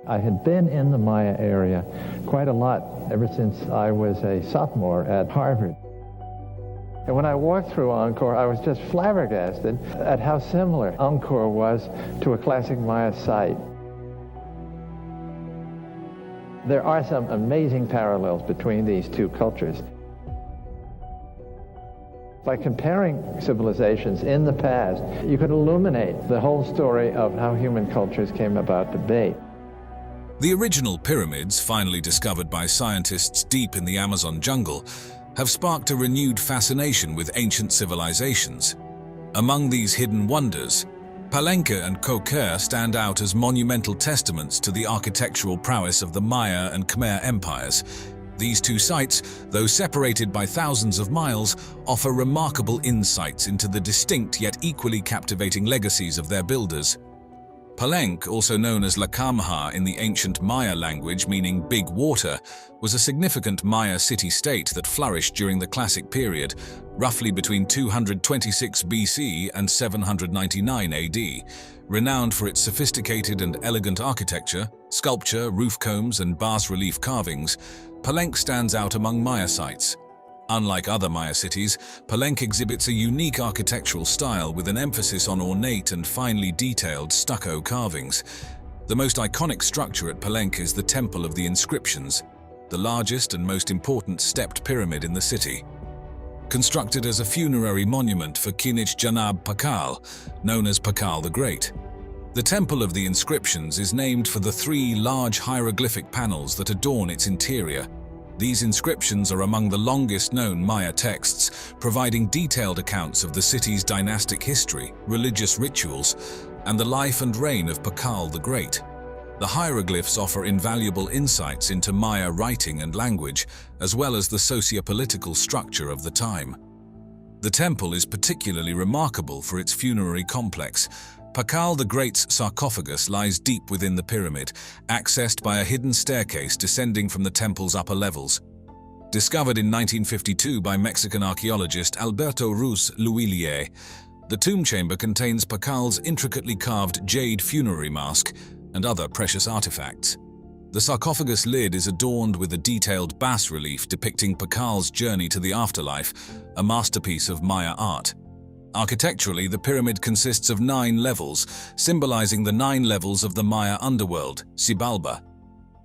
I had been in the Maya area quite a lot ever since I was a sophomore at Harvard. And when I walked through Angkor, I was just flabbergasted at how similar Angkor was to a classic Maya site. There are some amazing parallels between these two cultures. By comparing civilizations in the past, you could illuminate the whole story of how human cultures came about to be. The original pyramids, finally discovered by scientists deep in the Amazon jungle, have sparked a renewed fascination with ancient civilizations. Among these hidden wonders, Palenque and Koh Ker stand out as monumental testaments to the architectural prowess of the Maya and Khmer empires. These two sites, though separated by thousands of miles, offer remarkable insights into the distinct yet equally captivating legacies of their builders. Palenque, also known as La Kamha in the ancient Maya language meaning big water, was a significant Maya city-state that flourished during the Classic period, roughly between 226 BC and 799 AD. Renowned for its sophisticated and elegant architecture, sculpture, roof combs, and bas-relief carvings, Palenque stands out among Maya sites. Unlike other Maya cities, Palenque exhibits a unique architectural style with an emphasis on ornate and finely detailed stucco carvings. The most iconic structure at Palenque is the Temple of the Inscriptions, the largest and most important stepped pyramid in the city. Constructed as a funerary monument for Kinich Janab Pakal, known as Pakal the Great. The Temple of the Inscriptions is named for the three large hieroglyphic panels that adorn its interior. These inscriptions are among the longest-known Maya texts, providing detailed accounts of the city's dynastic history, religious rituals, and the life and reign of Pakal the Great. The hieroglyphs offer invaluable insights into Maya writing and language, as well as the socio-political structure of the time. The temple is particularly remarkable for its funerary complex. Pakal the Great's sarcophagus lies deep within the pyramid, accessed by a hidden staircase descending from the temple's upper levels. Discovered in 1952 by Mexican archaeologist Alberto Ruz Luillier, the tomb chamber contains Pakal's intricately carved jade funerary mask and other precious artifacts. The sarcophagus lid is adorned with a detailed bas-relief depicting Pakal's journey to the afterlife, a masterpiece of Maya art. Architecturally, the pyramid consists of 9 levels, symbolizing the 9 levels of the Maya underworld, Xibalba.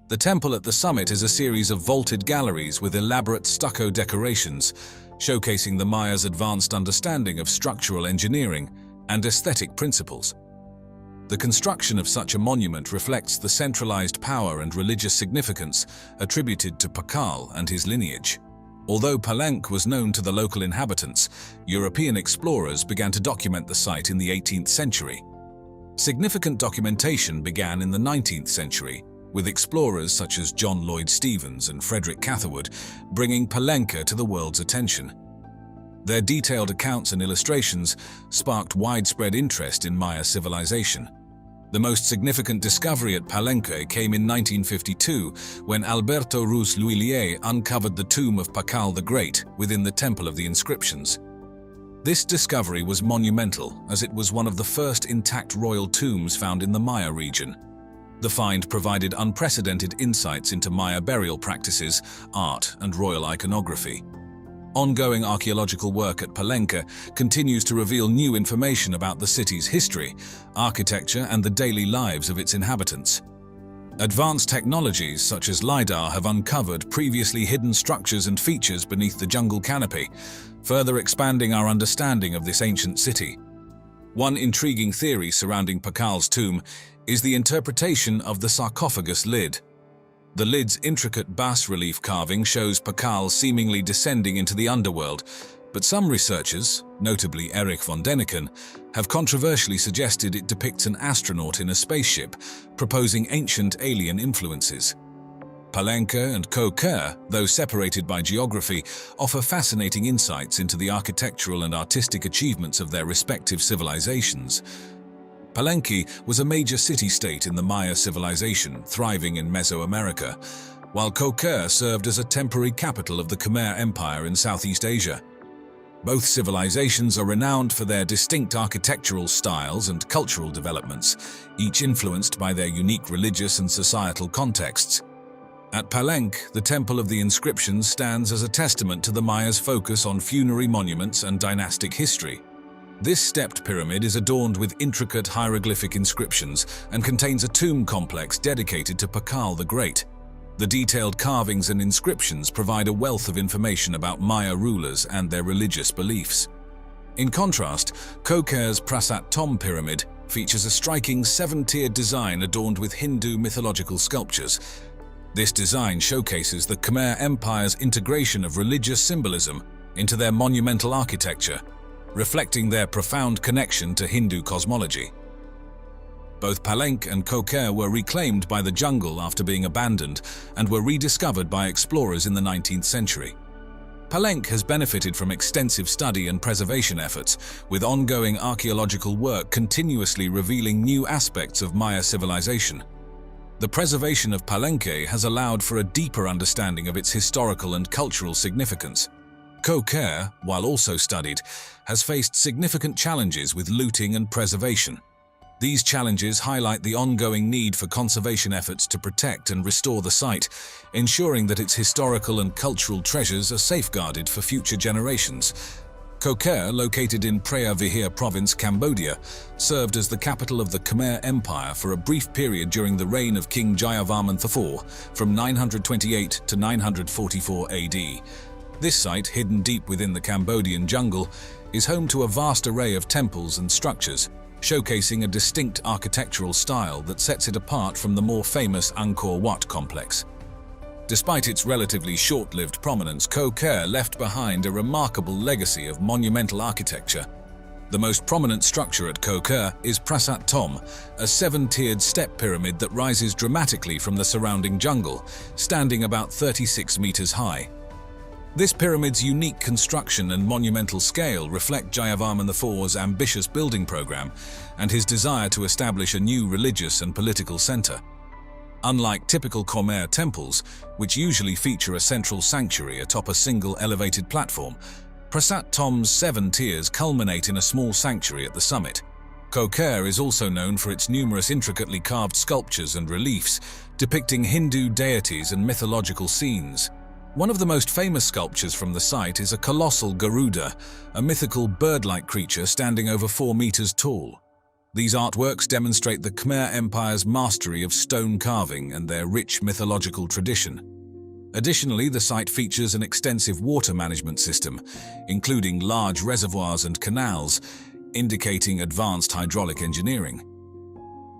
The temple at the summit is a series of vaulted galleries with elaborate stucco decorations, showcasing the Maya's advanced understanding of structural engineering and aesthetic principles. The construction of such a monument reflects the centralized power and religious significance attributed to Pakal and his lineage. Although Palenque was known to the local inhabitants, European explorers began to document the site in the 18th century. Significant documentation began in the 19th century, with explorers such as John Lloyd Stephens and Frederick Catherwood bringing Palenque to the world's attention. Their detailed accounts and illustrations sparked widespread interest in Maya civilization. The most significant discovery at Palenque came in 1952 when Alberto Ruz Luillier uncovered the tomb of Pakal the Great within the Temple of the Inscriptions. This discovery was monumental as it was one of the first intact royal tombs found in the Maya region. The find provided unprecedented insights into Maya burial practices, art, and royal iconography. Ongoing archaeological work at Palenque continues to reveal new information about the city's history, architecture, and the daily lives of its inhabitants. Advanced technologies such as Lidar have uncovered previously hidden structures and features beneath the jungle canopy, further expanding our understanding of this ancient city. One intriguing theory surrounding Pakal's tomb is the interpretation of the sarcophagus lid. The lid's intricate bas-relief carving shows Pakal seemingly descending into the underworld, but some researchers, notably Erich von Däniken, have controversially suggested it depicts an astronaut in a spaceship, proposing ancient alien influences. Palenque and Koh Ker, though separated by geography, offer fascinating insights into the architectural and artistic achievements of their respective civilizations. Palenque was a major city-state in the Maya civilization, thriving in Mesoamerica, while Koh Ker served as a temporary capital of the Khmer Empire in Southeast Asia. Both civilizations are renowned for their distinct architectural styles and cultural developments, each influenced by their unique religious and societal contexts. At Palenque, the Temple of the Inscriptions stands as a testament to the Mayas' focus on funerary monuments and dynastic history. This stepped pyramid is adorned with intricate hieroglyphic inscriptions and contains a tomb complex dedicated to Tikal the Great. The detailed carvings and inscriptions provide a wealth of information about Maya rulers and their religious beliefs. In contrast, Koh Ker's Prasat Tom pyramid features a striking 7-tiered design adorned with Hindu mythological sculptures. This design showcases the Khmer Empire's integration of religious symbolism into their monumental architecture, reflecting their profound connection to Hindu cosmology. Both Palenque and Koh Ker were reclaimed by the jungle after being abandoned and were rediscovered by explorers in the 19th century. Palenque has benefited from extensive study and preservation efforts, with ongoing archaeological work continuously revealing new aspects of Maya civilization. The preservation of Palenque has allowed for a deeper understanding of its historical and cultural significance. Koh Ker, while also studied, has faced significant challenges with looting and preservation. These challenges highlight the ongoing need for conservation efforts to protect and restore the site, ensuring that its historical and cultural treasures are safeguarded for future generations. Koh Ker, located in Preah Vihear Province, Cambodia, served as the capital of the Khmer Empire for a brief period during the reign of King Jayavarman IV from 928 to 944 AD. This site, hidden deep within the Cambodian jungle, is home to a vast array of temples and structures, showcasing a distinct architectural style that sets it apart from the more famous Angkor Wat complex. Despite its relatively short-lived prominence, Koh Ker left behind a remarkable legacy of monumental architecture. The most prominent structure at Koh Ker is Prasat Tom, a 7-tiered step pyramid that rises dramatically from the surrounding jungle, standing about 36 meters high. This pyramid's unique construction and monumental scale reflect Jayavarman IV's ambitious building program and his desire to establish a new religious and political center. Unlike typical Khmer temples, which usually feature a central sanctuary atop a single elevated platform, Prasat Tom's 7 tiers culminate in a small sanctuary at the summit. Koh Ker is also known for its numerous intricately carved sculptures and reliefs depicting Hindu deities and mythological scenes. One of the most famous sculptures from the site is a colossal Garuda, a mythical bird-like creature standing over 4 meters tall. These artworks demonstrate the Khmer Empire's mastery of stone carving and their rich mythological tradition. Additionally, the site features an extensive water management system, including large reservoirs and canals, indicating advanced hydraulic engineering.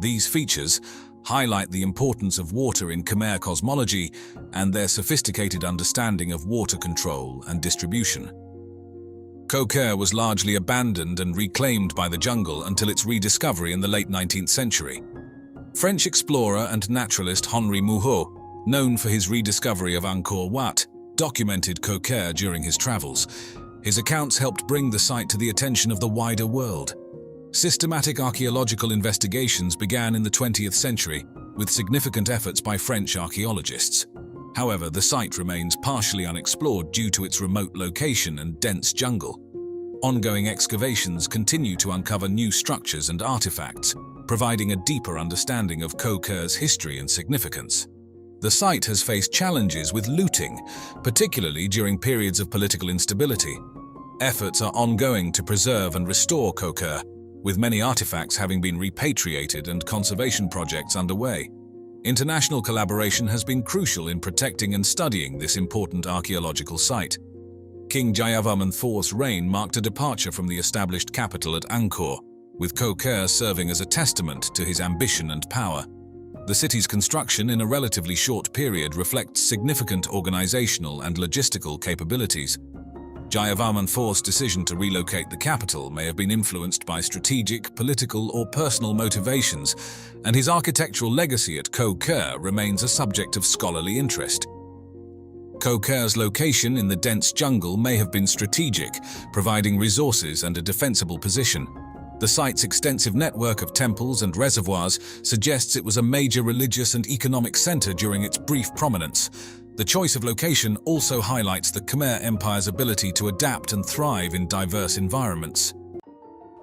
These features highlight the importance of water in Khmer cosmology and their sophisticated understanding of water control and distribution. Koh Ker was largely abandoned and reclaimed by the jungle until its rediscovery in the late 19th century. French explorer and naturalist Henri Mouhot, known for his rediscovery of Angkor Wat, documented Koh Ker during his travels. His accounts helped bring the site to the attention of the wider world. Systematic archaeological investigations began in the 20th century, with significant efforts by French archaeologists. However, the site remains partially unexplored due to its remote location and dense jungle. Ongoing excavations continue to uncover new structures and artifacts, providing a deeper understanding of Koh Ker's history and significance. The site has faced challenges with looting, particularly during periods of political instability. Efforts are ongoing to preserve and restore Koh Ker, with many artifacts having been repatriated and conservation projects underway. International collaboration has been crucial in protecting and studying this important archaeological site. King Jayavarman IV's reign marked a departure from the established capital at Angkor, with Koh Ker serving as a testament to his ambition and power. The city's construction in a relatively short period reflects significant organizational and logistical capabilities. Jayavarman IV's decision to relocate the capital may have been influenced by strategic, political, or personal motivations, and his architectural legacy at Koh Ker remains a subject of scholarly interest. Koh Ker's location in the dense jungle may have been strategic, providing resources and a defensible position. The site's extensive network of temples and reservoirs suggests it was a major religious and economic center during its brief prominence. The choice of location also highlights the Khmer Empire's ability to adapt and thrive in diverse environments.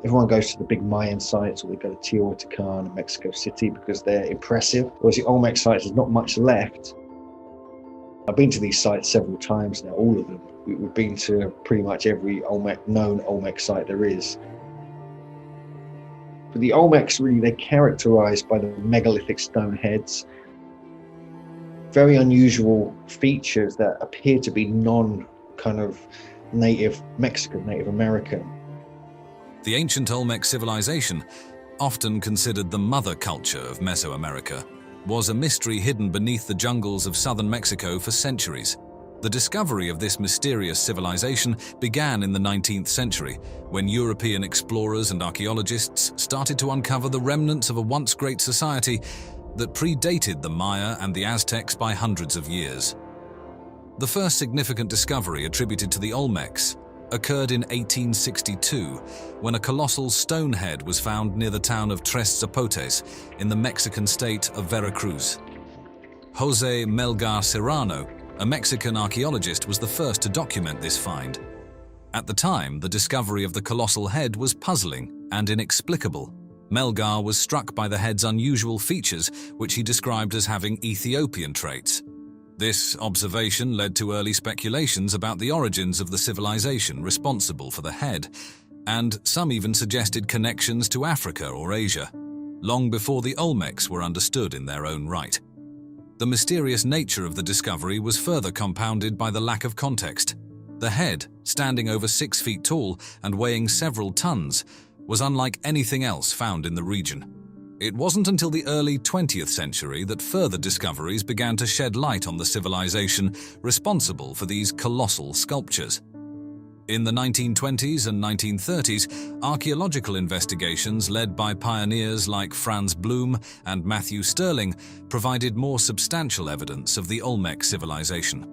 Everyone goes to the big Mayan sites, or they go to Teotihuacan and Mexico City because they're impressive. Whereas the Olmec sites, there's not much left. I've been to these sites several times now, all of them. We've been to pretty much every known Olmec site there is. But the Olmecs, really, they're characterized by the megalithic stone heads. Very unusual features that appear to be native Mexican, Native American. The ancient Olmec civilization, often considered the mother culture of Mesoamerica, was a mystery hidden beneath the jungles of southern Mexico for centuries. The discovery of this mysterious civilization began in the 19th century, when European explorers and archaeologists started to uncover the remnants of a once great society that predated the Maya and the Aztecs by hundreds of years. The first significant discovery attributed to the Olmecs occurred in 1862, when a colossal stone head was found near the town of Tres Zapotes in the Mexican state of Veracruz. José Melgar Serrano, a Mexican archaeologist, was the first to document this find. At the time, the discovery of the colossal head was puzzling and inexplicable. Melgar was struck by the head's unusual features, which he described as having Ethiopian traits. This observation led to early speculations about the origins of the civilization responsible for the head, and some even suggested connections to Africa or Asia, long before the Olmecs were understood in their own right. The mysterious nature of the discovery was further compounded by the lack of context. The head, standing over 6 feet tall and weighing several tons, was unlike anything else found in the region. It wasn't until the early 20th century that further discoveries began to shed light on the civilization responsible for these colossal sculptures. In the 1920s and 1930s, archaeological investigations led by pioneers like Franz Blum and Matthew Stirling provided more substantial evidence of the Olmec civilization.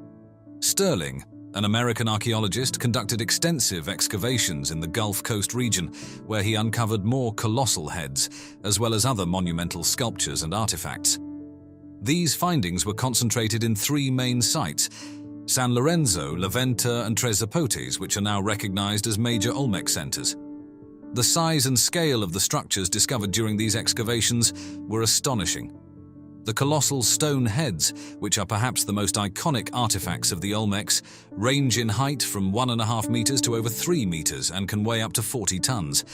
Stirling, an American archaeologist, conducted extensive excavations in the Gulf Coast region, where he uncovered more colossal heads, as well as other monumental sculptures and artifacts. These findings were concentrated in 3 main sites: San Lorenzo, La Venta, and Tres Zapotes, which are now recognized as major Olmec centers. The size and scale of the structures discovered during these excavations were astonishing. The colossal stone heads, which are perhaps the most iconic artifacts of the Olmecs, range in height from 1.5 meters to over 3 meters and can weigh up to 40 tons.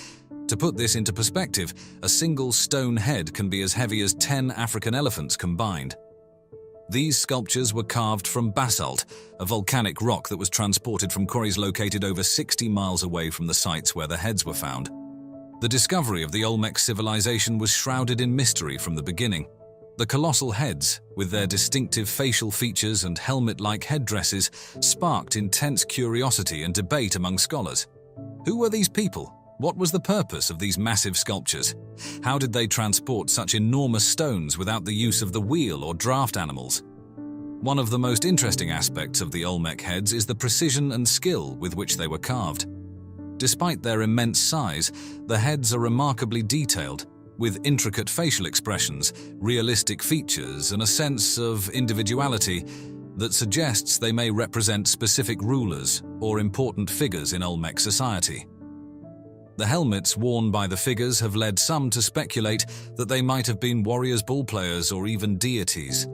To put this into perspective, a single stone head can be as heavy as 10 African elephants combined. These sculptures were carved from basalt, a volcanic rock that was transported from quarries located over 60 miles away from the sites where the heads were found. The discovery of the Olmec civilization was shrouded in mystery from the beginning. The colossal heads, with their distinctive facial features and helmet-like headdresses, sparked intense curiosity and debate among scholars. Who were these people? What was the purpose of these massive sculptures? How did they transport such enormous stones without the use of the wheel or draft animals? One of the most interesting aspects of the Olmec heads is the precision and skill with which they were carved. Despite their immense size, the heads are remarkably detailed, with intricate facial expressions, realistic features, and a sense of individuality that suggests they may represent specific rulers or important figures in Olmec society. The helmets worn by the figures have led some to speculate that they might have been warriors, ballplayers, or even deities.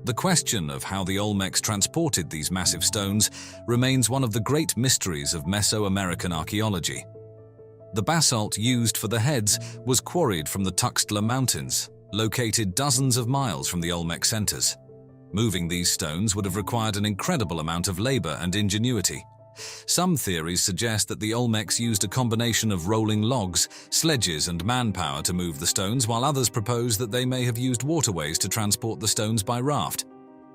The question of how the Olmecs transported these massive stones remains one of the great mysteries of Mesoamerican archaeology. The basalt used for the heads was quarried from the Tuxtla Mountains, located dozens of miles from the Olmec centers. Moving these stones would have required an incredible amount of labor and ingenuity. Some theories suggest that the Olmecs used a combination of rolling logs, sledges, and manpower to move the stones, while others propose that they may have used waterways to transport the stones by raft.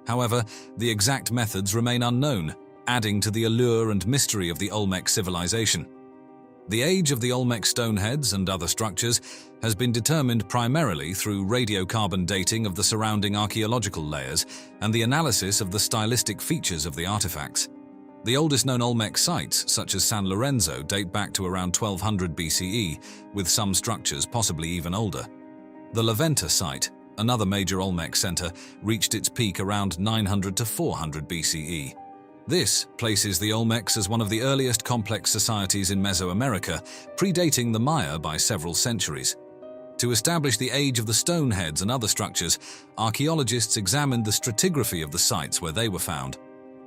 However, the exact methods remain unknown, adding to the allure and mystery of the Olmec civilization. The age of the Olmec stoneheads and other structures has been determined primarily through radiocarbon dating of the surrounding archaeological layers and the analysis of the stylistic features of the artifacts. The oldest known Olmec sites, such as San Lorenzo, date back to around 1200 BCE, with some structures possibly even older. The La Venta site, Another major Olmec center reached its peak around 900 to 400 BCE. This places the Olmecs as one of the earliest complex societies in Mesoamerica, predating the Maya by several centuries. To establish the age of the stone heads and other structures, archaeologists examined the stratigraphy of the sites where they were found.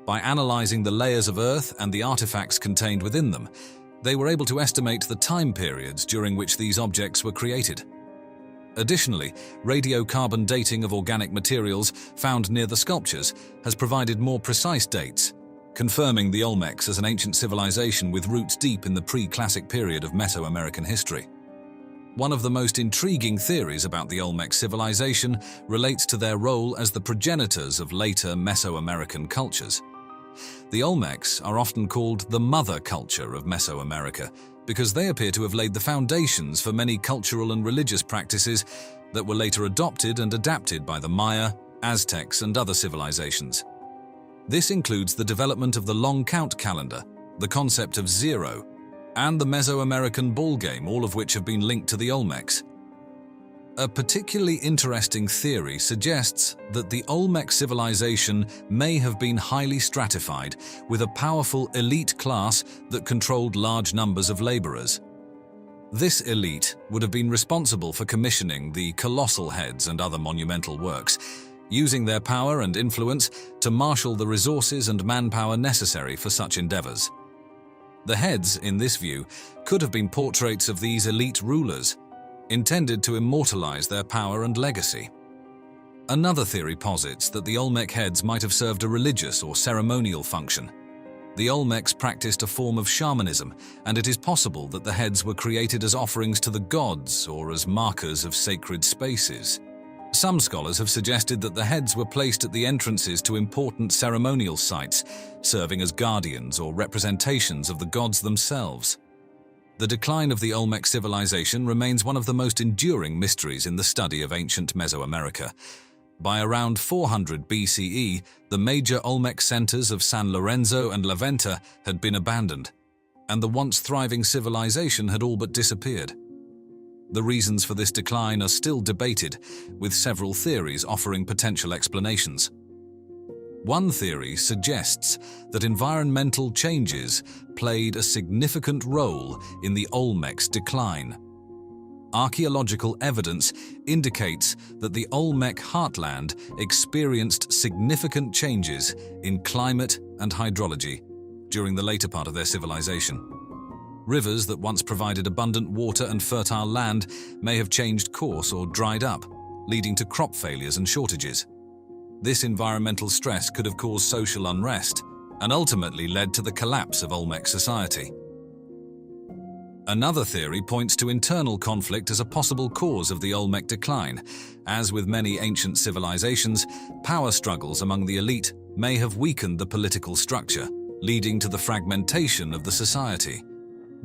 By analyzing the layers of earth and the artifacts contained within them, they were able to estimate the time periods during which these objects were created. Additionally, radiocarbon dating of organic materials found near the sculptures has provided more precise dates, confirming the Olmecs as an ancient civilization with roots deep in the pre-classic period of Mesoamerican history. One of the most intriguing theories about the Olmec civilization relates to their role as the progenitors of later Mesoamerican cultures. The Olmecs are often called the mother culture of Mesoamerica because they appear to have laid the foundations for many cultural and religious practices that were later adopted and adapted by the Maya, Aztecs, and other civilizations. This includes the development of the long count calendar, the concept of zero, and the Mesoamerican ball game, all of which have been linked to the Olmecs. A particularly interesting theory suggests that the Olmec civilization may have been highly stratified, with a powerful elite class that controlled large numbers of laborers. This elite would have been responsible for commissioning the colossal heads and other monumental works, using their power and influence to marshal the resources and manpower necessary for such endeavors. The heads, in this view, could have been portraits of these elite rulers, intended to immortalize their power and legacy. Another theory posits that the Olmec heads might have served a religious or ceremonial function. The Olmecs practiced a form of shamanism, and it is possible that the heads were created as offerings to the gods or as markers of sacred spaces. Some scholars have suggested that the heads were placed at the entrances to important ceremonial sites, serving as guardians or representations of the gods themselves. The decline of the Olmec civilization remains one of the most enduring mysteries in the study of ancient Mesoamerica. By around 400 BCE, the major Olmec centers of San Lorenzo and La Venta had been abandoned, and the once thriving civilization had all but disappeared. The reasons for this decline are still debated, with several theories offering potential explanations. One theory suggests that environmental changes played a significant role in the Olmec's decline. Archaeological evidence indicates that the Olmec heartland experienced significant changes in climate and hydrology during the later part of their civilization. Rivers that once provided abundant water and fertile land may have changed course or dried up, leading to crop failures and shortages. This environmental stress could have caused social unrest and ultimately led to the collapse of Olmec society. Another theory points to internal conflict as a possible cause of the Olmec decline. As with many ancient civilizations, power struggles among the elite may have weakened the political structure, leading to the fragmentation of the society.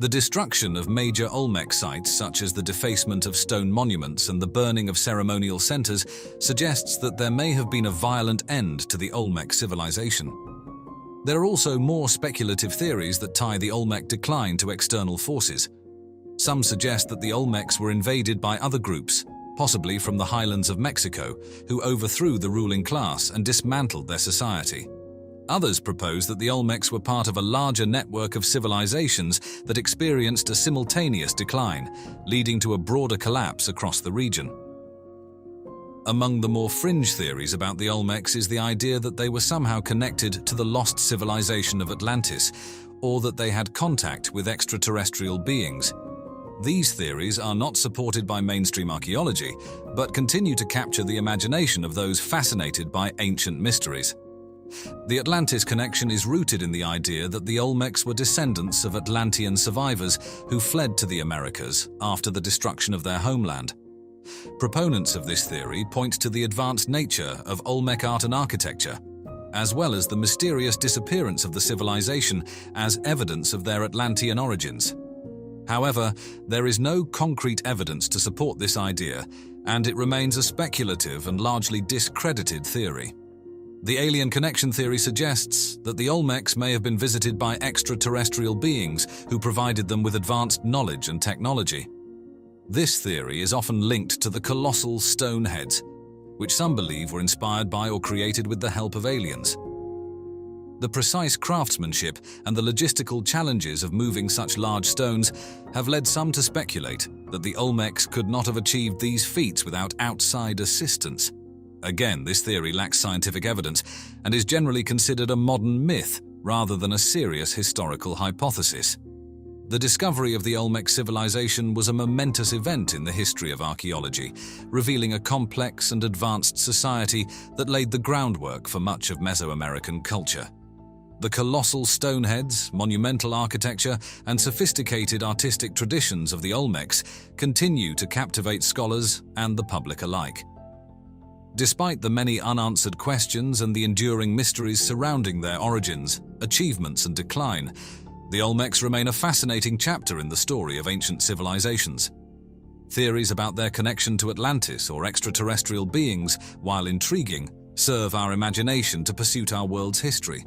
The destruction of major Olmec sites, such as the defacement of stone monuments and the burning of ceremonial centers, suggests that there may have been a violent end to the Olmec civilization. There are also more speculative theories that tie the Olmec decline to external forces. Some suggest that the Olmecs were invaded by other groups, possibly from the highlands of Mexico, who overthrew the ruling class and dismantled their society. Others propose that the Olmecs were part of a larger network of civilizations that experienced a simultaneous decline, leading to a broader collapse across the region. Among the more fringe theories about the Olmecs is the idea that they were somehow connected to the lost civilization of Atlantis, or that they had contact with extraterrestrial beings. These theories are not supported by mainstream archaeology, but continue to capture the imagination of those fascinated by ancient mysteries. The Atlantis connection is rooted in the idea that the Olmecs were descendants of Atlantean survivors who fled to the Americas after the destruction of their homeland. Proponents of this theory point to the advanced nature of Olmec art and architecture, as well as the mysterious disappearance of the civilization as evidence of their Atlantean origins. However, there is no concrete evidence to support this idea, and it remains a speculative and largely discredited theory. The alien connection theory suggests that the Olmecs may have been visited by extraterrestrial beings who provided them with advanced knowledge and technology. This theory is often linked to the colossal stone heads, which some believe were inspired by or created with the help of aliens. The precise craftsmanship and the logistical challenges of moving such large stones have led some to speculate that the Olmecs could not have achieved these feats without outside assistance. Again, this theory lacks scientific evidence and is generally considered a modern myth rather than a serious historical hypothesis. The discovery of the Olmec civilization was a momentous event in the history of archaeology, revealing a complex and advanced society that laid the groundwork for much of Mesoamerican culture. The colossal stoneheads, monumental architecture, and sophisticated artistic traditions of the Olmecs continue to captivate scholars and the public alike. Despite the many unanswered questions and the enduring mysteries surrounding their origins, achievements, and decline, the Olmecs remain a fascinating chapter in the story of ancient civilizations. Theories about their connection to Atlantis or extraterrestrial beings, while intriguing, serve our imagination to pursue our world's history.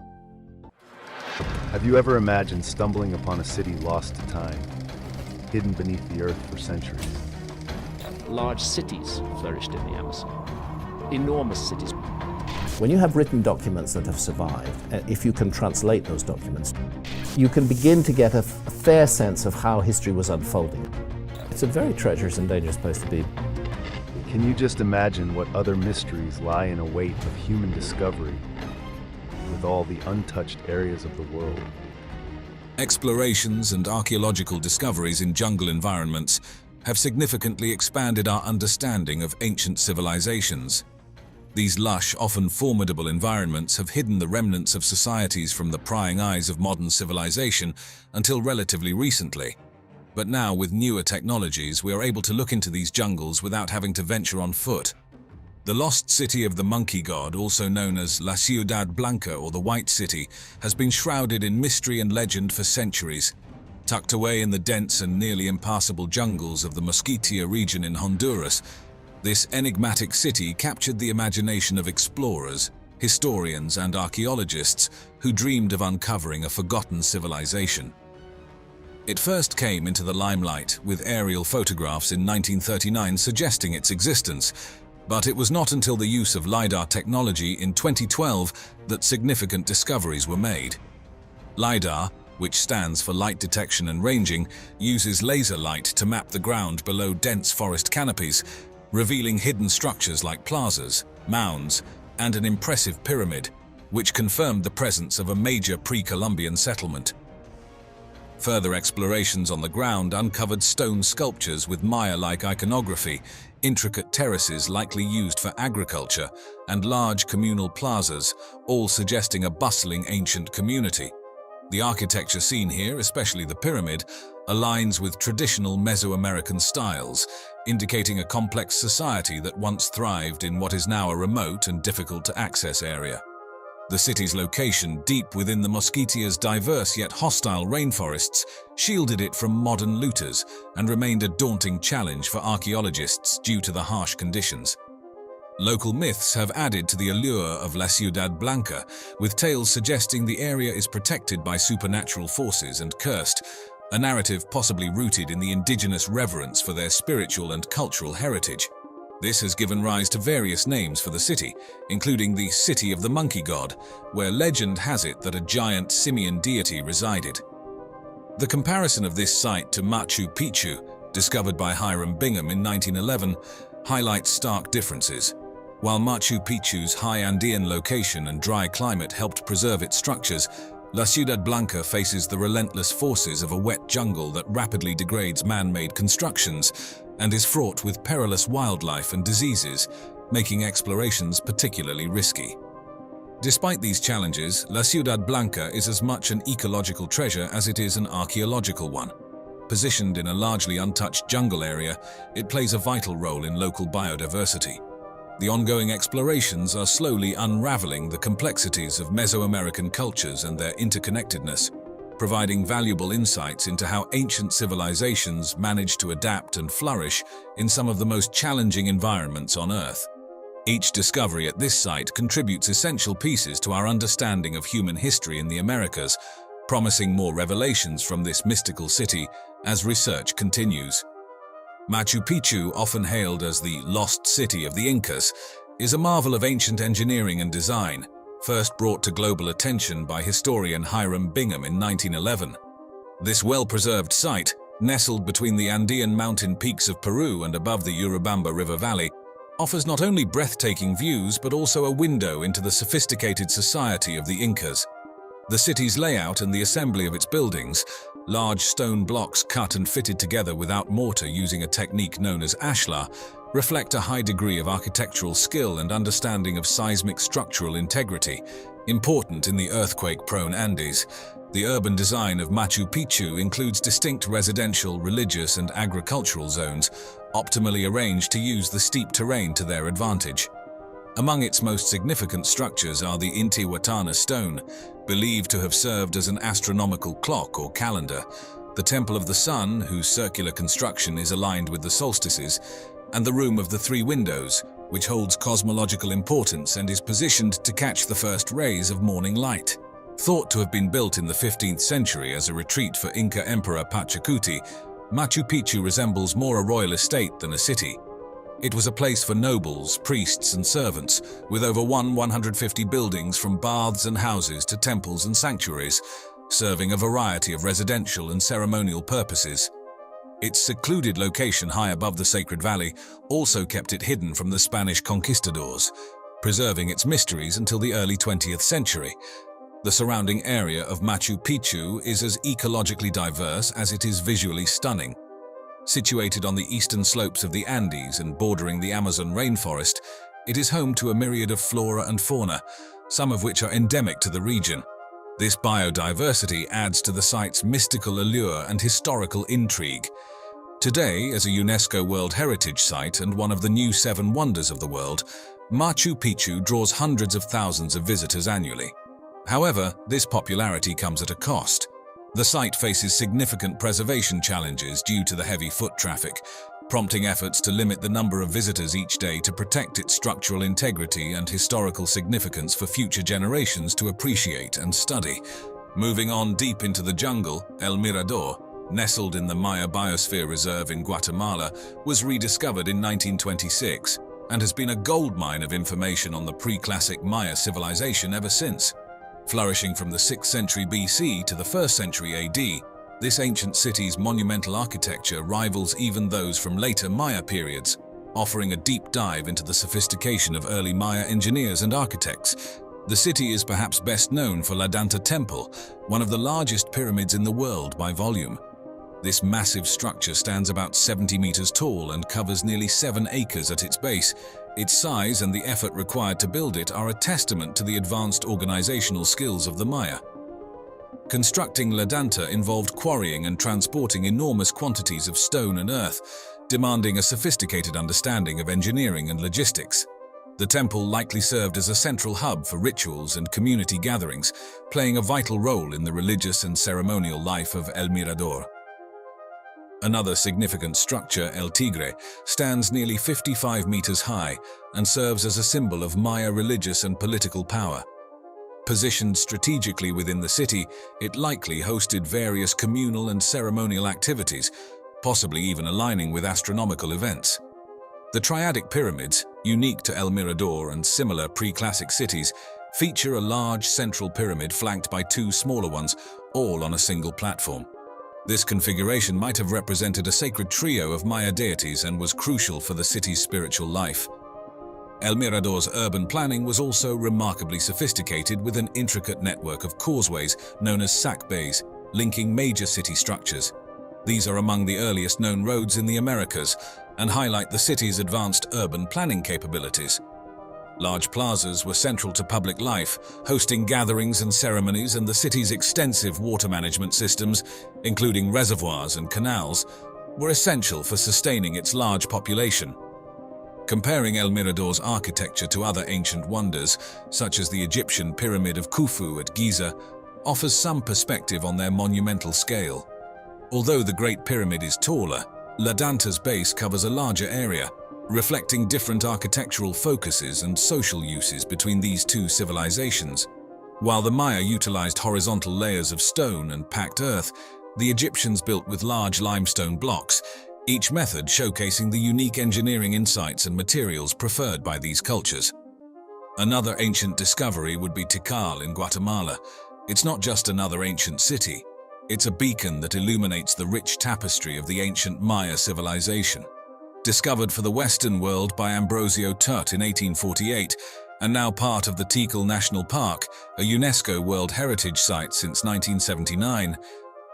Have you ever imagined stumbling upon a city lost to time, hidden beneath the earth for centuries? Large cities flourished in the Amazon. Enormous cities. When you have written documents that have survived, if you can translate those documents, you can begin to get a fair sense of how history was unfolding. It's a very treacherous and dangerous place to be. Can you just imagine what other mysteries lie in await of human discovery with all the untouched areas of the world? Explorations and archaeological discoveries in jungle environments have significantly expanded our understanding of ancient civilizations. These lush, often formidable environments have hidden the remnants of societies from the prying eyes of modern civilization until relatively recently. But now, with newer technologies, we are able to look into these jungles without having to venture on foot. The lost city of the monkey god, also known as La Ciudad Blanca or the White City, has been shrouded in mystery and legend for centuries. Tucked away in the dense and nearly impassable jungles of the Muisca region in Honduras, this enigmatic city captured the imagination of explorers, historians, and archaeologists who dreamed of uncovering a forgotten civilization. It first came into the limelight with aerial photographs in 1939 suggesting its existence, but it was not until the use of Lidar technology in 2012 that significant discoveries were made. Lidar, which stands for light detection and ranging, uses laser light to map the ground below dense forest canopies, revealing hidden structures like plazas, mounds, and an impressive pyramid, which confirmed the presence of a major pre-Columbian settlement. Further explorations on the ground uncovered stone sculptures with Maya-like iconography, intricate terraces likely used for agriculture, and large communal plazas, all suggesting a bustling ancient community. The architecture seen here, especially the pyramid, aligns with traditional Mesoamerican styles, indicating a complex society that once thrived in what is now a remote and difficult-to-access area. The city's location, deep within the Muisca's diverse yet hostile rainforests, shielded it from modern looters and remained a daunting challenge for archaeologists due to the harsh conditions. Local myths have added to the allure of La Ciudad Blanca, with tales suggesting the area is protected by supernatural forces and cursed, a narrative possibly rooted in the indigenous reverence for their spiritual and cultural heritage. This has given rise to various names for the city, including the City of the Monkey God, where legend has it that a giant simian deity resided. The comparison of this site to Machu Picchu, discovered by Hiram Bingham in 1911, highlights stark differences. While Machu Picchu's high Andean location and dry climate helped preserve its structures, La Ciudad Blanca faces the relentless forces of a wet jungle that rapidly degrades man-made constructions and is fraught with perilous wildlife and diseases, making explorations particularly risky. Despite these challenges, La Ciudad Blanca is as much an ecological treasure as it is an archaeological one. Positioned in a largely untouched jungle area, it plays a vital role in local biodiversity. The ongoing explorations are slowly unraveling the complexities of Mesoamerican cultures and their interconnectedness, providing valuable insights into how ancient civilizations managed to adapt and flourish in some of the most challenging environments on Earth. Each discovery at this site contributes essential pieces to our understanding of human history in the Americas, promising more revelations from this mystical city as research continues. Machu Picchu, often hailed as the lost city of the Incas, is a marvel of ancient engineering and design, first brought to global attention by historian Hiram Bingham in 1911. This well-preserved site, nestled between the Andean mountain peaks of Peru and above the Urubamba River Valley, offers not only breathtaking views but also a window into the sophisticated society of the Incas. The city's layout and the assembly of its buildings, large stone blocks cut and fitted together without mortar using a technique known as ashlar, reflect a high degree of architectural skill and understanding of seismic structural integrity, important in the earthquake-prone Andes. The urban design of Machu Picchu includes distinct residential, religious, and agricultural zones, optimally arranged to use the steep terrain to their advantage. Among its most significant structures are the Intihuatana stone, believed to have served as an astronomical clock or calendar, the Temple of the Sun, whose circular construction is aligned with the solstices, and the Room of the Three Windows, which holds cosmological importance and is positioned to catch the first rays of morning light. Thought to have been built in the 15th century as a retreat for Inca Emperor Pachacuti, Machu Picchu resembles more a royal estate than a city. It was a place for nobles, priests, and servants, with over 150 buildings from baths and houses to temples and sanctuaries, serving a variety of residential and ceremonial purposes. Its secluded location high above the Sacred Valley also kept it hidden from the Spanish conquistadors, preserving its mysteries until the early 20th century. The surrounding area of Machu Picchu is as ecologically diverse as it is visually stunning. Situated on the eastern slopes of the Andes and bordering the Amazon rainforest, it is home to a myriad of flora and fauna, some of which are endemic to the region. This biodiversity adds to the site's mystical allure and historical intrigue. Today, as a UNESCO World Heritage Site and one of the new 7 wonders of the world, Machu Picchu draws hundreds of thousands of visitors annually. However, this popularity comes at a cost. The site faces significant preservation challenges due to the heavy foot traffic, prompting efforts to limit the number of visitors each day to protect its structural integrity and historical significance for future generations to appreciate and study. Moving on deep into the jungle, El Mirador, nestled in the Maya Biosphere Reserve in Guatemala, was rediscovered in 1926 and has been a goldmine of information on the pre-classic Maya civilization ever since. Flourishing from the 6th century BC to the 1st century AD, this ancient city's monumental architecture rivals even those from later Maya periods, offering a deep dive into the sophistication of early Maya engineers and architects. The city is perhaps best known for La Danta Temple, one of the largest pyramids in the world by volume. This massive structure stands about 70 meters tall and covers nearly 7 acres at its base. Its size and the effort required to build it are a testament to the advanced organizational skills of the Maya. Constructing La Danta involved quarrying and transporting enormous quantities of stone and earth, demanding a sophisticated understanding of engineering and logistics. The temple likely served as a central hub for rituals and community gatherings, playing a vital role in the religious and ceremonial life of El Mirador. Another significant structure, El Tigre, stands nearly 55 meters high and serves as a symbol of Maya religious and political power. Positioned strategically within the city, it likely hosted various communal and ceremonial activities, possibly even aligning with astronomical events. The Triadic Pyramids, unique to El Mirador and similar pre-classic cities, feature a large central pyramid flanked by 2 smaller ones, all on a single platform. This configuration might have represented a sacred trio of Maya deities and was crucial for the city's spiritual life. El Mirador's urban planning was also remarkably sophisticated, with an intricate network of causeways known as sac bays, linking major city structures. These are among the earliest known roads in the Americas and highlight the city's advanced urban planning capabilities. Large plazas were central to public life, hosting gatherings and ceremonies, and the city's extensive water management systems, including reservoirs and canals, were essential for sustaining its large population. Comparing El Mirador's architecture to other ancient wonders, such as the Egyptian Pyramid of Khufu at Giza, offers some perspective on their monumental scale. Although the Great Pyramid is taller, La Danta's base covers a larger area, reflecting different architectural focuses and social uses between these 2 civilizations. While the Maya utilized horizontal layers of stone and packed earth, the Egyptians built with large limestone blocks, each method showcasing the unique engineering insights and materials preferred by these cultures. Another ancient discovery would be Tikal in Guatemala. It's not just another ancient city. It's a beacon that illuminates the rich tapestry of the ancient Maya civilization. Discovered for the Western world by Ambrosio Tut in 1848, and now part of the Tikal National Park, a UNESCO World Heritage Site since 1979,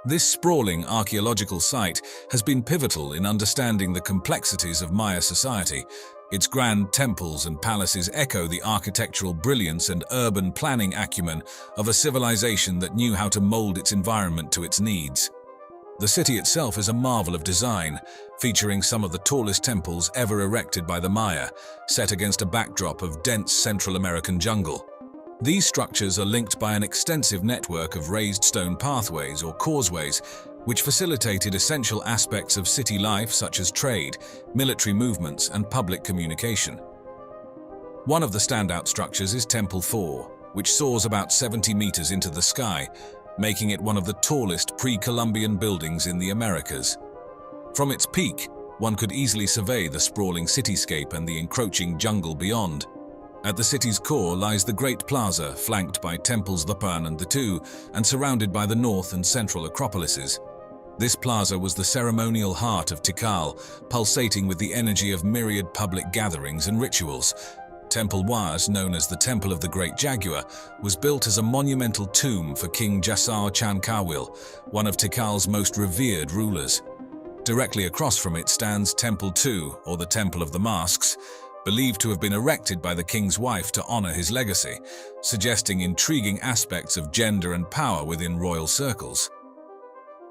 this sprawling archaeological site has been pivotal in understanding the complexities of Maya society. Its grand temples and palaces echo the architectural brilliance and urban planning acumen of a civilization that knew how to mold its environment to its needs. The city itself is a marvel of design, featuring some of the tallest temples ever erected by the Maya, set against a backdrop of dense Central American jungle. These structures are linked by an extensive network of raised stone pathways or causeways, which facilitated essential aspects of city life such as trade, military movements, and public communication. One of the standout structures is Temple 4, which soars about 70 meters into the sky, making it one of the tallest pre-Columbian buildings in the Americas. From its peak, one could easily survey the sprawling cityscape and the encroaching jungle beyond. At the city's core lies the Great Plaza, flanked by temples the Pan and the Tu, and surrounded by the north and central acropolises. This plaza was the ceremonial heart of Tikal, pulsating with the energy of myriad public gatherings and rituals. Temple Waz, known as the Temple of the Great Jaguar, was built as a monumental tomb for King Jasar Chankawil, one of Tikal's most revered rulers. Directly across from it stands Temple 2, or the Temple of the Masks, believed to have been erected by the king's wife to honor his legacy, suggesting intriguing aspects of gender and power within royal circles.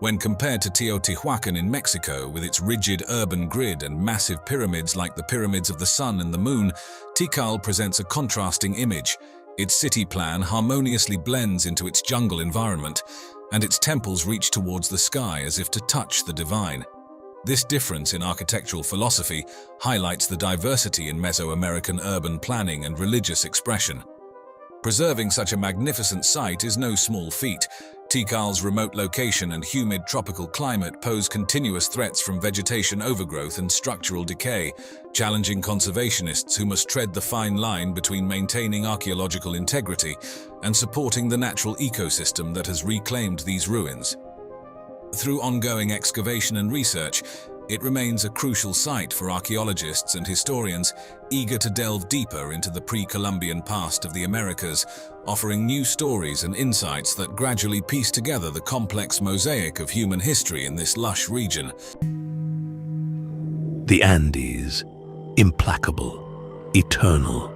When compared to Teotihuacan in Mexico, with its rigid urban grid and massive pyramids like the pyramids of the Sun and the Moon, Tikal presents a contrasting image. Its city plan harmoniously blends into its jungle environment, and its temples reach towards the sky as if to touch the divine. This difference in architectural philosophy highlights the diversity in Mesoamerican urban planning and religious expression. Preserving such a magnificent site is no small feat. Tikal's remote location and humid tropical climate pose continuous threats from vegetation overgrowth and structural decay, challenging conservationists who must tread the fine line between maintaining archaeological integrity and supporting the natural ecosystem that has reclaimed these ruins. Through ongoing excavation and research, it remains a crucial site for archaeologists and historians eager to delve deeper into the pre-Columbian past of the Americas, offering new stories and insights that gradually piece together the complex mosaic of human history in this lush region. The Andes, implacable, eternal.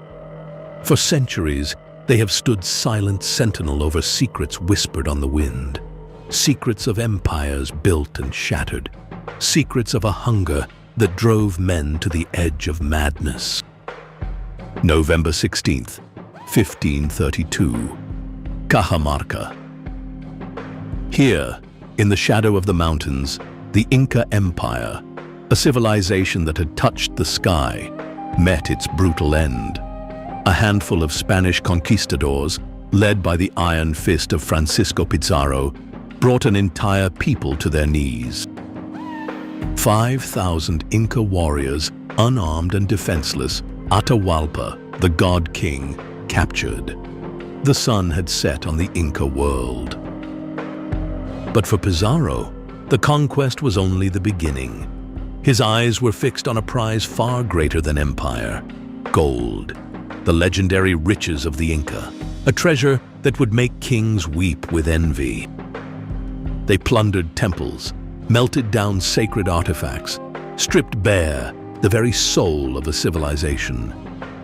For centuries, they have stood silent sentinel over secrets whispered on the wind. Secrets of empires built and shattered. Secrets of a hunger that drove men to the edge of madness. November 16th, 1532, Cajamarca. Here, in the shadow of the mountains, the Inca Empire, a civilization that had touched the sky, met its brutal end. A handful of Spanish conquistadors, led by the iron fist of Francisco Pizarro, brought an entire people to their knees. 5,000 Inca warriors, unarmed and defenseless, Atahualpa, the god king, captured. The sun had set on the Inca world. But for Pizarro, the conquest was only the beginning. His eyes were fixed on a prize far greater than empire: gold, the legendary riches of the Inca, a treasure that would make kings weep with envy. They plundered temples, melted down sacred artifacts, stripped bare the very soul of a civilization.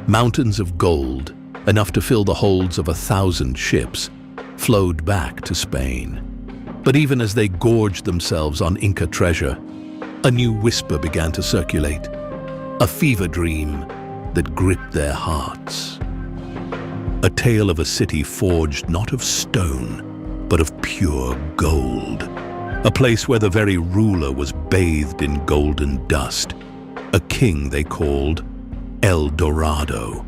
Mountains of gold, enough to fill the holds of 1,000 ships, flowed back to Spain. But even as they gorged themselves on Inca treasure, a new whisper began to circulate, a fever dream that gripped their hearts. A tale of a city forged not of stone, but of pure gold. A place where the very ruler was bathed in golden dust. A king they called El Dorado,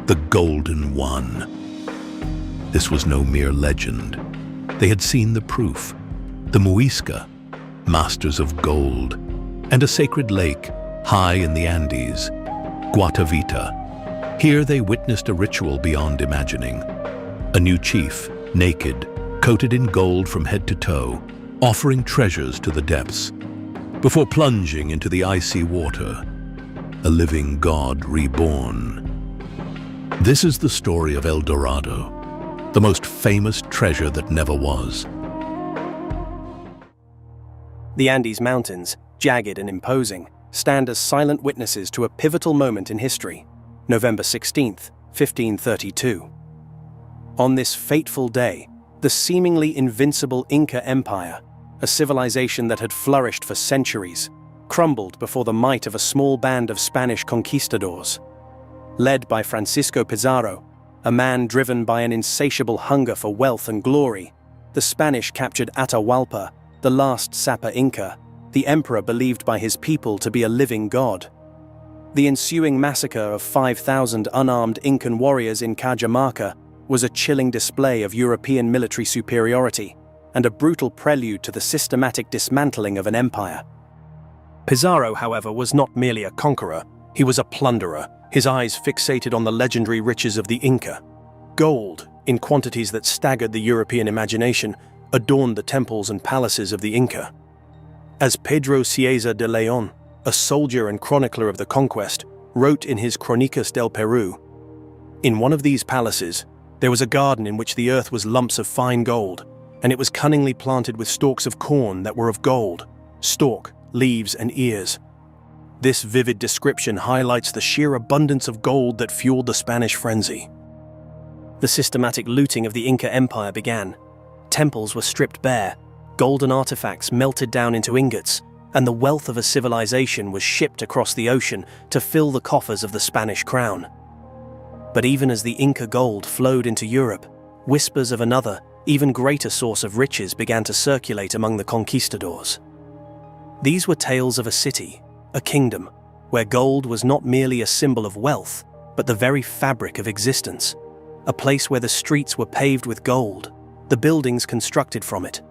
the Golden One. This was no mere legend. They had seen the proof. The Muisca, masters of gold, and a sacred lake high in the Andes, Guatavita. Here they witnessed a ritual beyond imagining. A new chief, naked, coated in gold from head to toe, offering treasures to the depths, before plunging into the icy water, a living god reborn. This is the story of El Dorado, the most famous treasure that never was. The Andes Mountains, jagged and imposing, stand as silent witnesses to a pivotal moment in history, November 16th, 1532. On this fateful day, the seemingly invincible Inca Empire, a civilization that had flourished for centuries, crumbled before the might of a small band of Spanish conquistadors. Led by Francisco Pizarro, a man driven by an insatiable hunger for wealth and glory, the Spanish captured Atahualpa, the last Sapa Inca, the emperor believed by his people to be a living god. The ensuing massacre of 5,000 unarmed Incan warriors in Cajamarca was a chilling display of European military superiority and a brutal prelude to the systematic dismantling of an empire. Pizarro, however, was not merely a conqueror, he was a plunderer, his eyes fixated on the legendary riches of the Inca. Gold, in quantities that staggered the European imagination, adorned the temples and palaces of the Inca. As Pedro Cieza de Leon, a soldier and chronicler of the conquest, wrote in his Crónicas del Perú, "In one of these palaces, there was a garden in which the earth was lumps of fine gold, and it was cunningly planted with stalks of corn that were of gold, stalk, leaves, and ears." This vivid description highlights the sheer abundance of gold that fueled the Spanish frenzy. The systematic looting of the Inca Empire began. Temples were stripped bare, golden artifacts melted down into ingots, and the wealth of a civilization was shipped across the ocean to fill the coffers of the Spanish crown. But even as the Inca gold flowed into Europe, whispers of another, even greater source of riches began to circulate among the conquistadors. These were tales of a city, a kingdom, where gold was not merely a symbol of wealth, but the very fabric of existence. A place where the streets were paved with gold, the buildings constructed from it,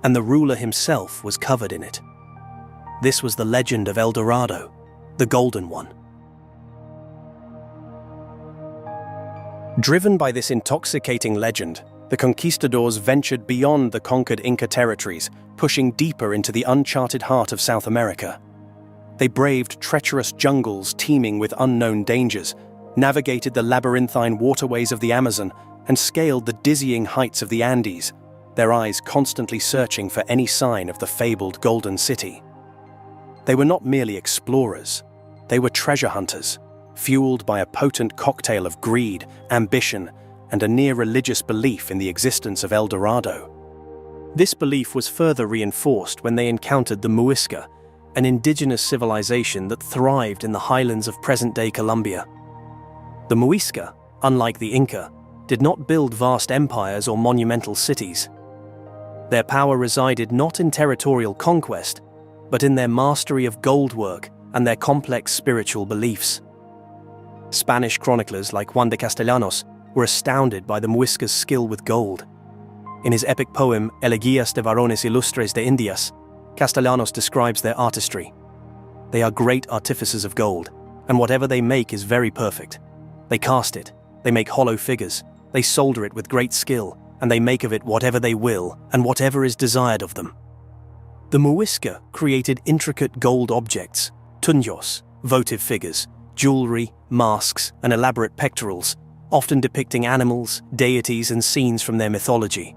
and the ruler himself was covered in it. This was the legend of El Dorado, the Golden One. Driven by this intoxicating legend, the conquistadors ventured beyond the conquered Inca territories, pushing deeper into the uncharted heart of South America. They braved treacherous jungles teeming with unknown dangers, navigated the labyrinthine waterways of the Amazon, and scaled the dizzying heights of the Andes, their eyes constantly searching for any sign of the fabled Golden City. They were not merely explorers, they were treasure hunters, fueled by a potent cocktail of greed, ambition, and a near-religious belief in the existence of El Dorado. This belief was further reinforced when they encountered the Muisca, an indigenous civilization that thrived in the highlands of present-day Colombia. The Muisca, unlike the Inca, did not build vast empires or monumental cities. Their power resided not in territorial conquest, but in their mastery of gold work and their complex spiritual beliefs. Spanish chroniclers like Juan de Castellanos were astounded by the Muisca's skill with gold. In his epic poem Elegías de Varones Ilustres de Indias, Castellanos describes their artistry. They are great artificers of gold, and whatever they make is very perfect. They cast it, they make hollow figures, they solder it with great skill, and they make of it whatever they will and whatever is desired of them. The Muisca created intricate gold objects, tuños, votive figures, jewelry, masks, and elaborate pectorals, often depicting animals, deities, and scenes from their mythology.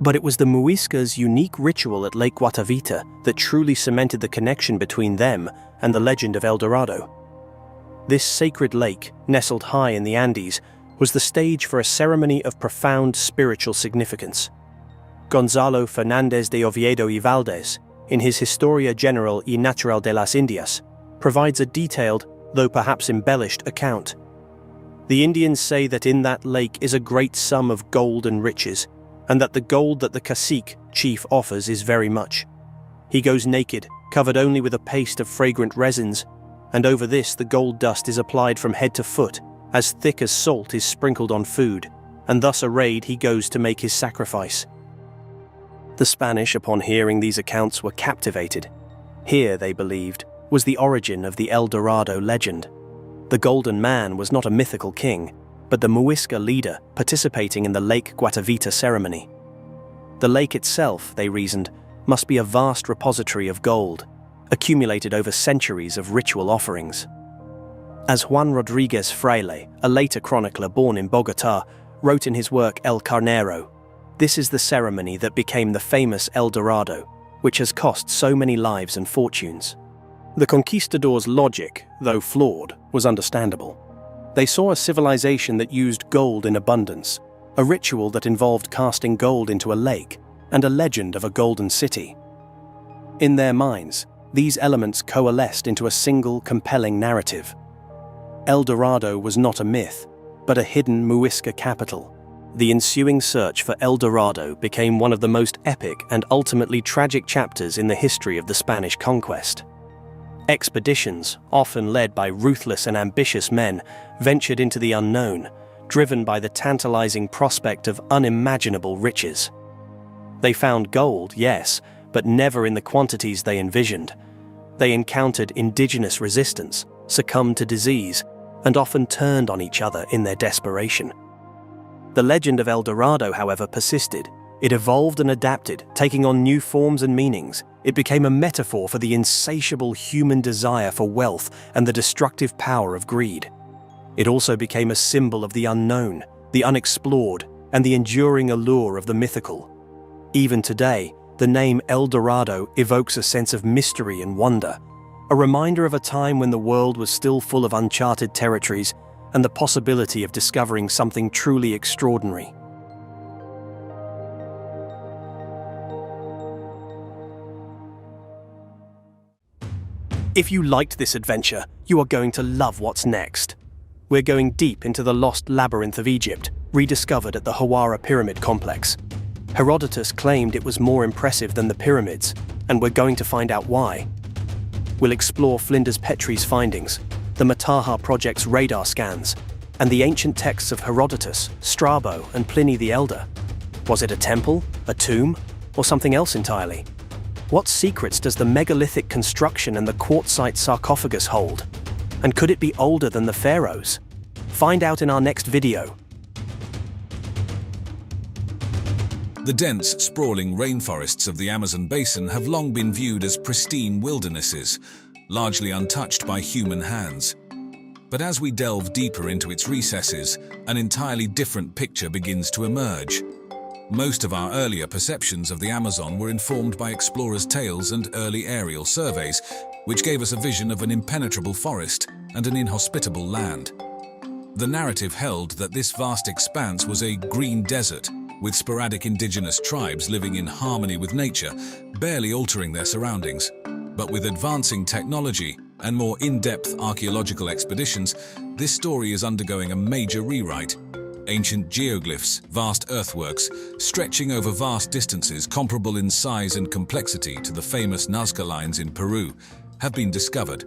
But it was the Muisca's unique ritual at Lake Guatavita that truly cemented the connection between them and the legend of El Dorado. This sacred lake, nestled high in the Andes, was the stage for a ceremony of profound spiritual significance. Gonzalo Fernández de Oviedo y Valdés, in his Historia General y Natural de las Indias, provides a detailed, though perhaps embellished, account. The Indians say that in that lake is a great sum of gold and riches, and that the gold that the cacique, chief, offers is very much. He goes naked, covered only with a paste of fragrant resins, and over this the gold dust is applied from head to foot, as thick as salt is sprinkled on food, and thus arrayed he goes to make his sacrifice. The Spanish, upon hearing these accounts, were captivated. Here, they believed, was the origin of the El Dorado legend. The Golden Man was not a mythical king, but the Muisca leader participating in the Lake Guatavita ceremony. The lake itself, they reasoned, must be a vast repository of gold, accumulated over centuries of ritual offerings. As Juan Rodriguez Fraile, a later chronicler born in Bogotá, wrote in his work El Carnero, this is the ceremony that became the famous El Dorado, which has cost so many lives and fortunes. The conquistadors' logic, though flawed, was understandable. They saw a civilization that used gold in abundance, a ritual that involved casting gold into a lake, and a legend of a golden city. In their minds, these elements coalesced into a single, compelling narrative. El Dorado was not a myth, but a hidden Muisca capital. The ensuing search for El Dorado became one of the most epic and ultimately tragic chapters in the history of the Spanish conquest. Expeditions, often led by ruthless and ambitious men, ventured into the unknown, driven by the tantalizing prospect of unimaginable riches. They found gold, yes, but never in the quantities they envisioned. They encountered indigenous resistance, succumbed to disease, and often turned on each other in their desperation. The legend of El Dorado, however, persisted. It evolved and adapted, taking on new forms and meanings. It became a metaphor for the insatiable human desire for wealth and the destructive power of greed. It also became a symbol of the unknown, the unexplored, and the enduring allure of the mythical. Even today, the name El Dorado evokes a sense of mystery and wonder, a reminder of a time when the world was still full of uncharted territories and the possibility of discovering something truly extraordinary. If you liked this adventure, you are going to love what's next. We're going deep into the lost labyrinth of Egypt, rediscovered at the Hawara Pyramid Complex. Herodotus claimed it was more impressive than the pyramids, and we're going to find out why. We'll explore Flinders Petrie's findings, the Mataha Project's radar scans, and the ancient texts of Herodotus, Strabo, and Pliny the Elder. Was it a temple, a tomb, or something else entirely? What secrets does the megalithic construction and the quartzite sarcophagus hold? And could it be older than the pharaohs? Find out in our next video. The dense, sprawling rainforests of the Amazon basin have long been viewed as pristine wildernesses, largely untouched by human hands. But as we delve deeper into its recesses, an entirely different picture begins to emerge. Most of our earlier perceptions of the Amazon were informed by explorers' tales and early aerial surveys, which gave us a vision of an impenetrable forest and an inhospitable land. The narrative held that this vast expanse was a green desert, with sporadic indigenous tribes living in harmony with nature, barely altering their surroundings. But with advancing technology and more in-depth archaeological expeditions, this story is undergoing a major rewrite. Ancient geoglyphs, vast earthworks, stretching over vast distances comparable in size and complexity to the famous Nazca lines in Peru, have been discovered.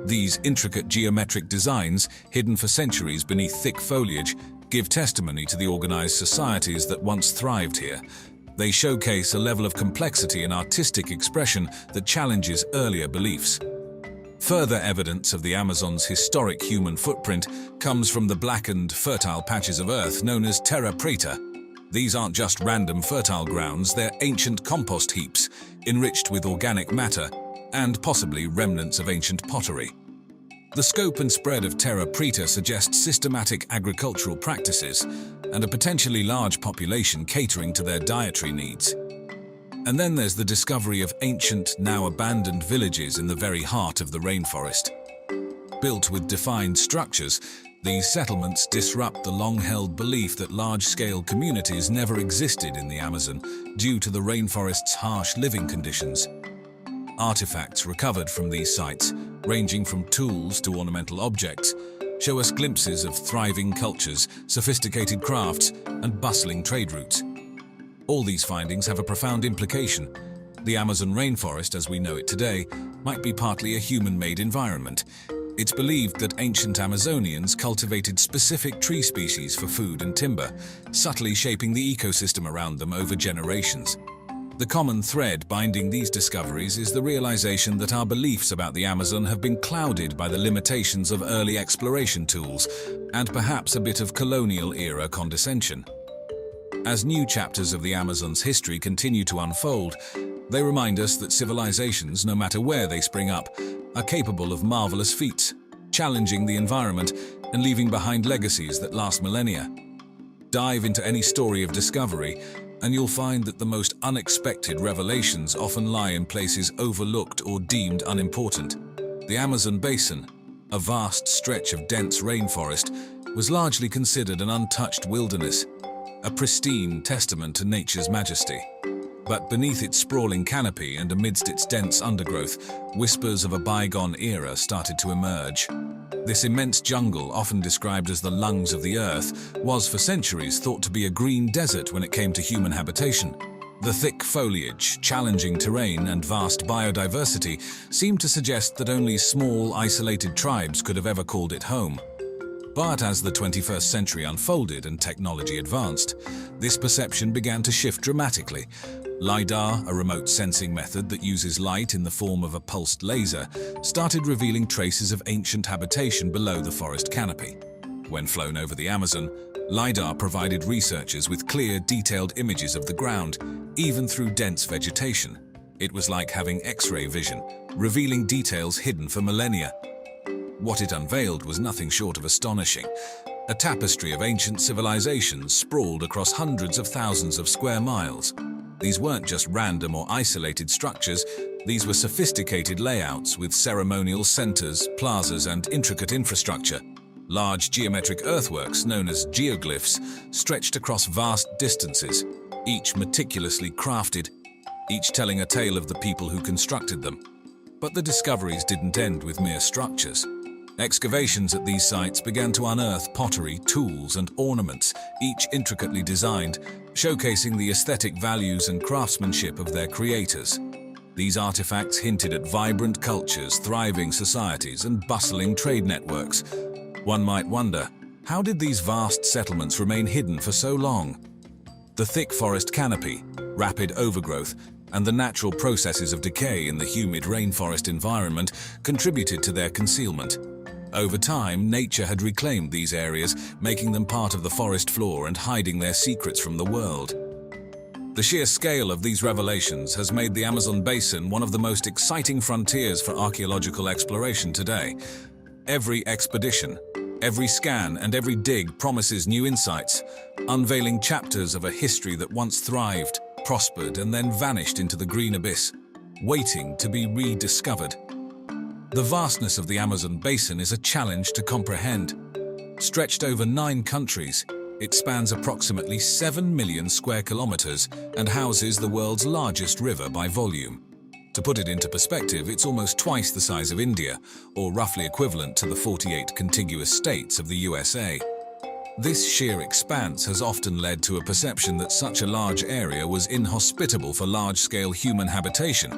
These intricate geometric designs, hidden for centuries beneath thick foliage, give testimony to the organized societies that once thrived here. They showcase a level of complexity and artistic expression that challenges earlier beliefs. Further evidence of the Amazon's historic human footprint comes from the blackened, fertile patches of earth known as terra preta. These aren't just random fertile grounds, they're ancient compost heaps, enriched with organic matter and possibly remnants of ancient pottery. The scope and spread of terra preta suggests systematic agricultural practices and a potentially large population catering to their dietary needs. And then there's the discovery of ancient, now abandoned villages in the very heart of the rainforest. Built with defined structures, these settlements disrupt the long-held belief that large-scale communities never existed in the Amazon due to the rainforest's harsh living conditions. Artifacts recovered from these sites, ranging from tools to ornamental objects, show us glimpses of thriving cultures, sophisticated crafts, and bustling trade routes. All these findings have a profound implication. The Amazon rainforest, as we know it today, might be partly a human-made environment. It's believed that ancient Amazonians cultivated specific tree species for food and timber, subtly shaping the ecosystem around them over generations. The common thread binding these discoveries is the realization that our beliefs about the Amazon have been clouded by the limitations of early exploration tools and perhaps a bit of colonial-era condescension. As new chapters of the Amazon's history continue to unfold, they remind us that civilizations, no matter where they spring up, are capable of marvelous feats, challenging the environment and leaving behind legacies that last millennia. Dive into any story of discovery, and you'll find that the most unexpected revelations often lie in places overlooked or deemed unimportant. The Amazon basin, a vast stretch of dense rainforest, was largely considered an untouched wilderness, a pristine testament to nature's majesty. But beneath its sprawling canopy and amidst its dense undergrowth, whispers of a bygone era started to emerge. This immense jungle, often described as the lungs of the earth, was for centuries thought to be a green desert when it came to human habitation. The thick foliage, challenging terrain, and vast biodiversity seemed to suggest that only small, isolated tribes could have ever called it home. But as the 21st century unfolded and technology advanced, this perception began to shift dramatically. Lidar, a remote sensing method that uses light in the form of a pulsed laser, started revealing traces of ancient habitation below the forest canopy. When flown over the Amazon, Lidar provided researchers with clear, detailed images of the ground, even through dense vegetation. It was like having X-ray vision, revealing details hidden for millennia. What it unveiled was nothing short of astonishing. A tapestry of ancient civilizations sprawled across hundreds of thousands of square miles. These weren't just random or isolated structures, these were sophisticated layouts with ceremonial centers, plazas, and intricate infrastructure. Large geometric earthworks, known as geoglyphs, stretched across vast distances, each meticulously crafted, each telling a tale of the people who constructed them. But the discoveries didn't end with mere structures. Excavations at these sites began to unearth pottery, tools, and ornaments, each intricately designed, showcasing the aesthetic values and craftsmanship of their creators. These artifacts hinted at vibrant cultures, thriving societies, and bustling trade networks. One might wonder, how did these vast settlements remain hidden for so long? The thick forest canopy, rapid overgrowth, and the natural processes of decay in the humid rainforest environment contributed to their concealment. Over time, nature had reclaimed these areas, making them part of the forest floor and hiding their secrets from the world. The sheer scale of these revelations has made the Amazon basin one of the most exciting frontiers for archaeological exploration today. Every expedition, every scan, and every dig promises new insights, unveiling chapters of a history that once thrived, prospered, and then vanished into the green abyss, waiting to be rediscovered. The vastness of the Amazon basin is a challenge to comprehend. Stretched over 9 countries, it spans approximately 7 million square kilometers and houses the world's largest river by volume. To put it into perspective, it's almost twice the size of India, or roughly equivalent to the 48 contiguous states of the USA. This sheer expanse has often led to a perception that such a large area was inhospitable for large-scale human habitation,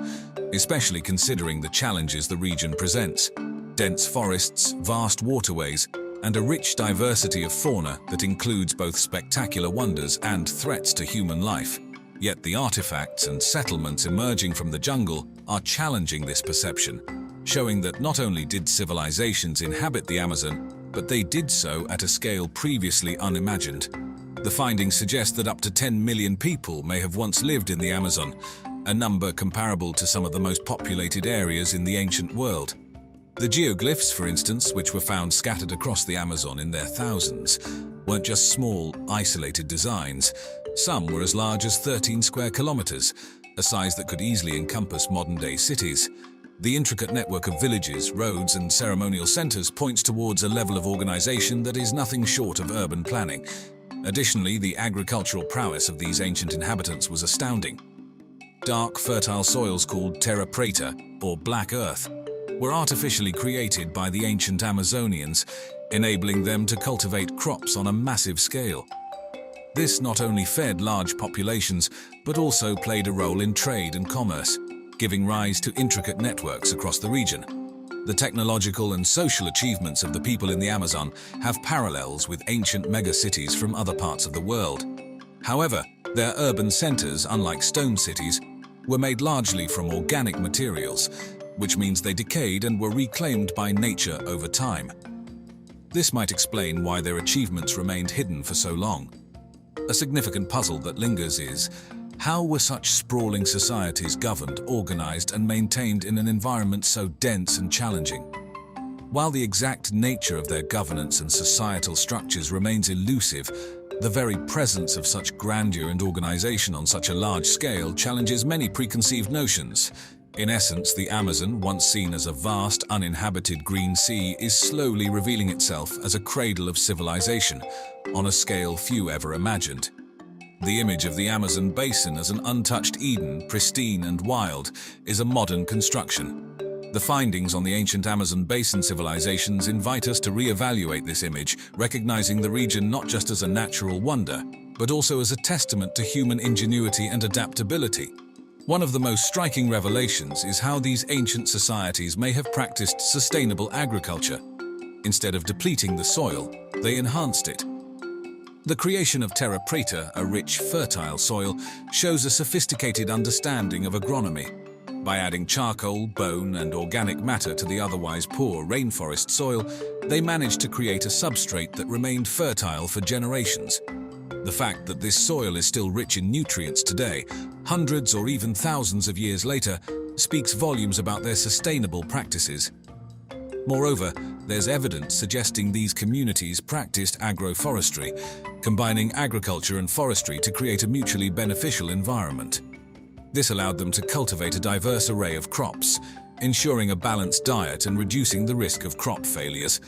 especially considering the challenges the region presents: dense forests, vast waterways, and a rich diversity of fauna that includes both spectacular wonders and threats to human life. Yet the artifacts and settlements emerging from the jungle are challenging this perception, showing that not only did civilizations inhabit the Amazon, but they did so at a scale previously unimagined. The findings suggest that up to 10 million people may have once lived in the Amazon, a number comparable to some of the most populated areas in the ancient world. The geoglyphs, for instance, which were found scattered across the Amazon in their thousands, weren't just small, isolated designs. Some were as large as 13 square kilometers, a size that could easily encompass modern-day cities. The intricate network of villages, roads, and ceremonial centers points towards a level of organization that is nothing short of urban planning. Additionally, the agricultural prowess of these ancient inhabitants was astounding. Dark, fertile soils called terra preta, or black earth, were artificially created by the ancient Amazonians, enabling them to cultivate crops on a massive scale. This not only fed large populations, but also played a role in trade and commerce, giving rise to intricate networks across the region. The technological and social achievements of the people in the Amazon have parallels with ancient megacities from other parts of the world. However, their urban centers, unlike stone cities, were made largely from organic materials, which means they decayed and were reclaimed by nature over time. This might explain why their achievements remained hidden for so long. A significant puzzle that lingers is, how were such sprawling societies governed, organized, and maintained in an environment so dense and challenging? While the exact nature of their governance and societal structures remains elusive, the very presence of such grandeur and organization on such a large scale challenges many preconceived notions. In essence, the Amazon, once seen as a vast, uninhabited green sea, is slowly revealing itself as a cradle of civilization, on a scale few ever imagined. The image of the Amazon basin as an untouched Eden, pristine and wild, is a modern construction. The findings on the ancient Amazon basin civilizations invite us to re-evaluate this image, recognizing the region not just as a natural wonder, but also as a testament to human ingenuity and adaptability. One of the most striking revelations is how these ancient societies may have practiced sustainable agriculture. Instead of depleting the soil, they enhanced it. The creation of terra preta, a rich, fertile soil, shows a sophisticated understanding of agronomy. By adding charcoal, bone, and organic matter to the otherwise poor rainforest soil, they managed to create a substrate that remained fertile for generations. The fact that this soil is still rich in nutrients today, hundreds or even thousands of years later, speaks volumes about their sustainable practices. Moreover, there's evidence suggesting these communities practiced agroforestry, combining agriculture and forestry to create a mutually beneficial environment. This allowed them to cultivate a diverse array of crops, ensuring a balanced diet and reducing the risk of crop failures.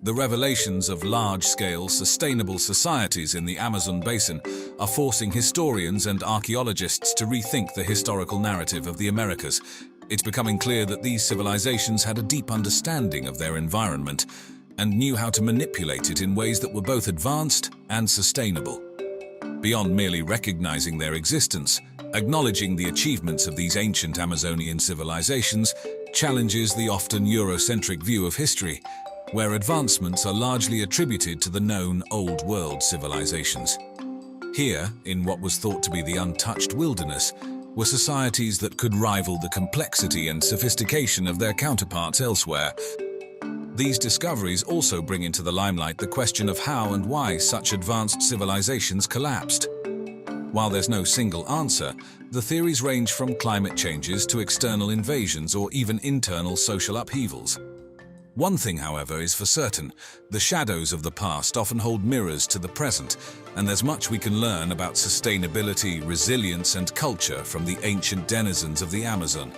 The revelations of large-scale, sustainable societies in the Amazon basin are forcing historians and archaeologists to rethink the historical narrative of the Americas. It's becoming clear that these civilizations had a deep understanding of their environment and knew how to manipulate it in ways that were both advanced and sustainable. Beyond merely recognizing their existence, acknowledging the achievements of these ancient Amazonian civilizations challenges the often Eurocentric view of history, where advancements are largely attributed to the known Old World civilizations. Here, in what was thought to be the untouched wilderness, were societies that could rival the complexity and sophistication of their counterparts elsewhere. These discoveries also bring into the limelight the question of how and why such advanced civilizations collapsed. While there's no single answer, the theories range from climate changes to external invasions or even internal social upheavals. One thing, however, is for certain: the shadows of the past often hold mirrors to the present, and there's much we can learn about sustainability, resilience, and culture from the ancient denizens of the Amazon.